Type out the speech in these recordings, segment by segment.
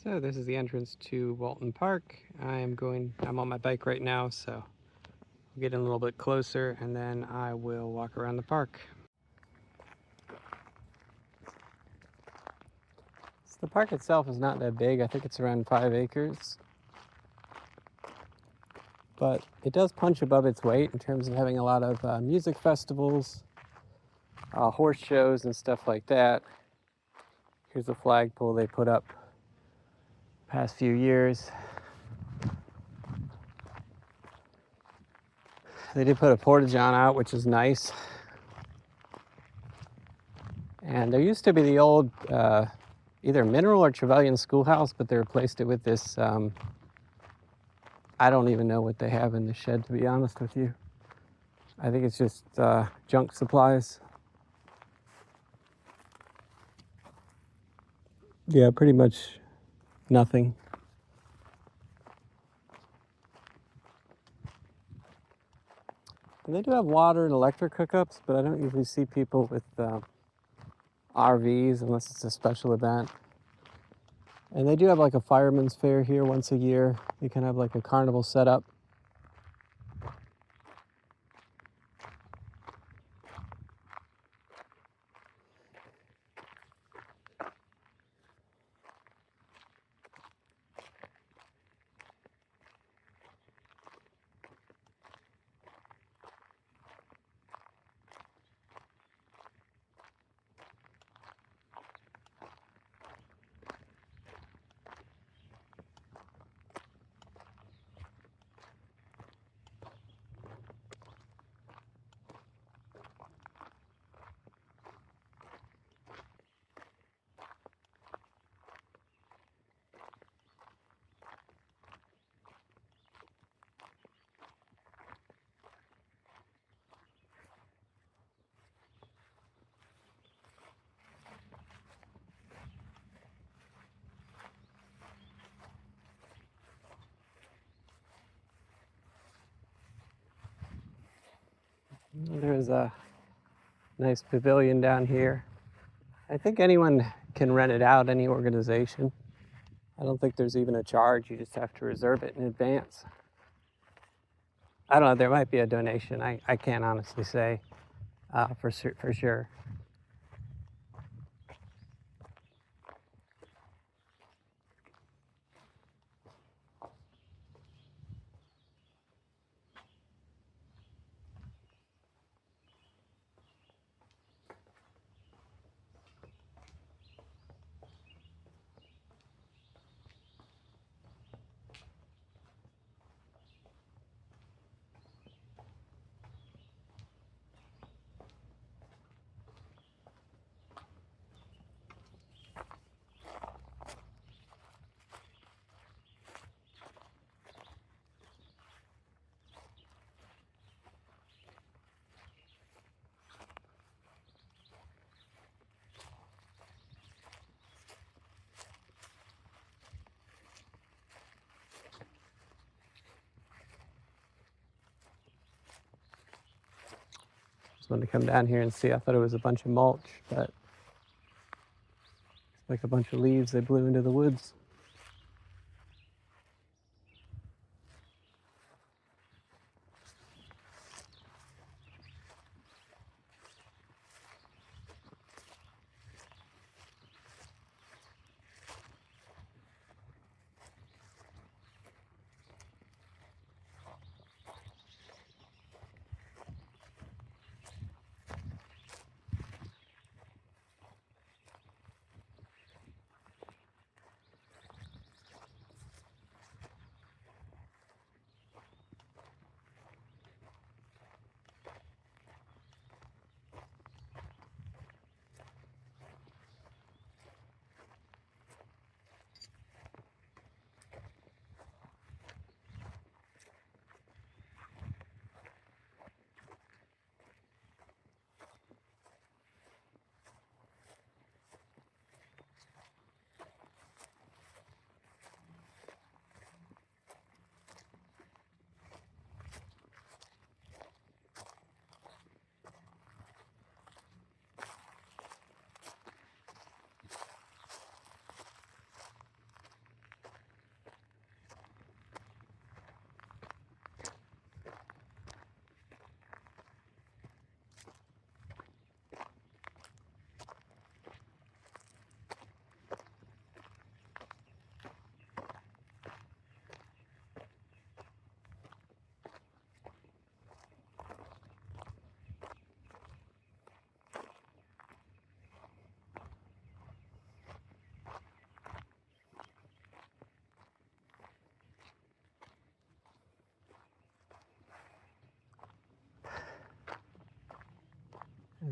So this is the entrance to Walton Park. I'm on my bike right now, so I'll get in a little bit closer and then I will walk around the park. So the park itself is not that big. I think it's around 5 acres. But it does punch above its weight in terms of having a lot of music festivals, horse shows and stuff like that. Here's a flagpole they put up past few years. They did put a porta-john out, which is nice. And there used to be the old either Mineral or Trevelyan schoolhouse, but they replaced it with this, I don't even know what they have in the shed, to be honest with you. I think it's just junk supplies. Yeah, pretty much nothing. And they do have water and electric hookups, but I don't usually see people with RVs unless it's a special event. And they do have like a fireman's fair here once a year. They kind of have like a carnival setup. There's a nice pavilion down here. I think anyone can rent it out, any organization. I don't think there's even a charge. You just have to reserve it in advance. I don't know, there might be a donation. I can't honestly say for sure. Just wanted to come down here and see. I thought it was a bunch of mulch, but it's like a bunch of leaves they blew into the woods.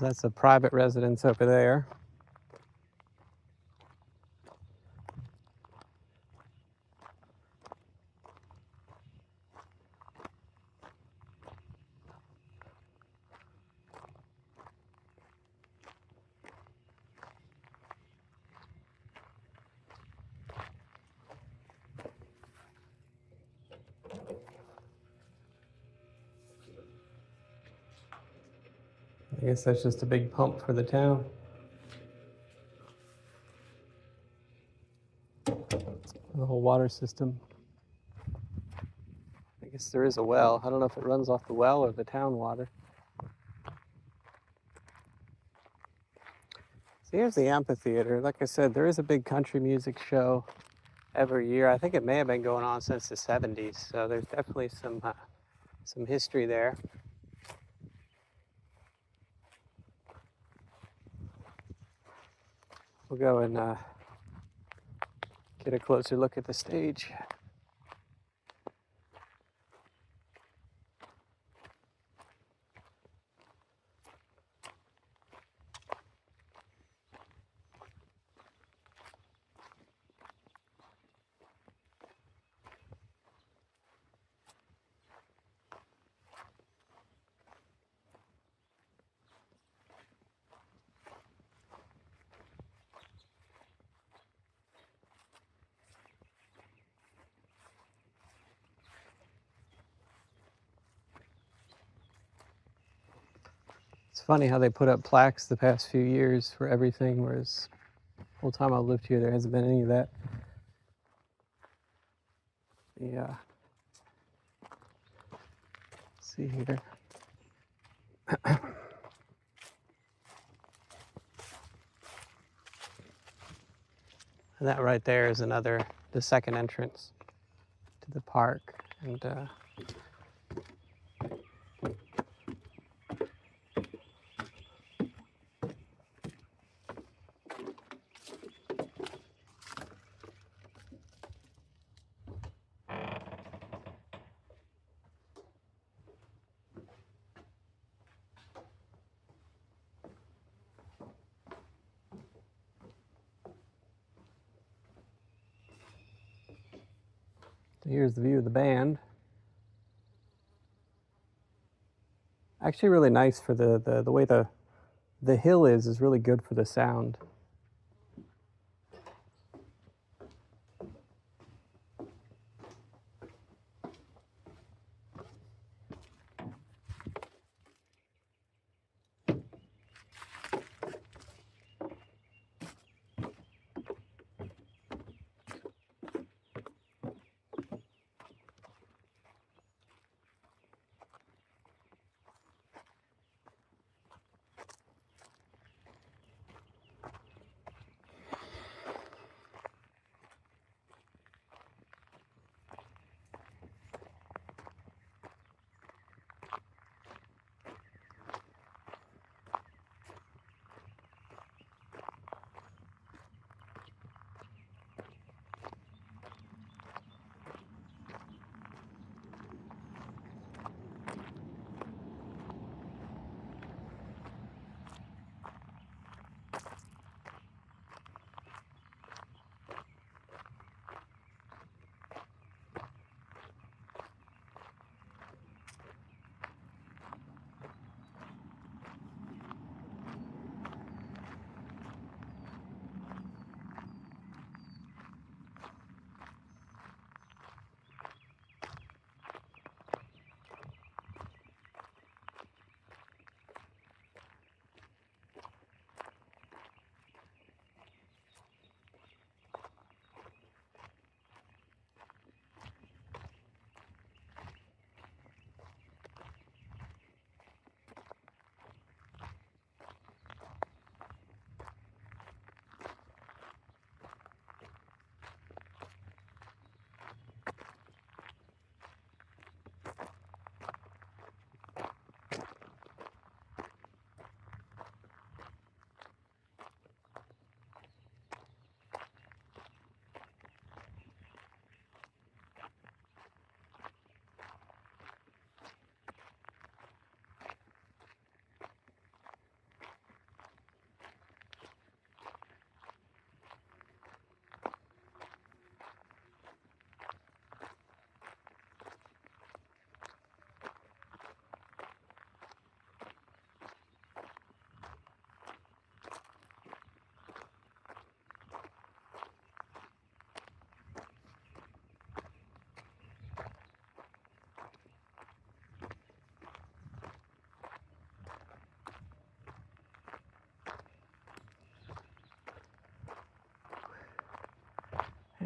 That's a private residence over there. I guess that's just a big pump for the town. The whole water system. I guess there is a well. I don't know if it runs off the well or the town water. So here's the amphitheater. Like I said, there is a big country music show every year. I think it may have been going on since the 70s. So there's definitely some history there. We'll go and get a closer look at the stage. It's funny how they put up plaques the past few years for everything, whereas the whole time I've lived here, there hasn't been any of that. Yeah. Let's see here. And that right there is the second entrance to the park. And here's the view of the band. Actually really nice for the way the hill is really good for the sound.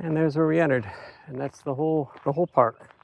And there's where we entered, and that's the whole park.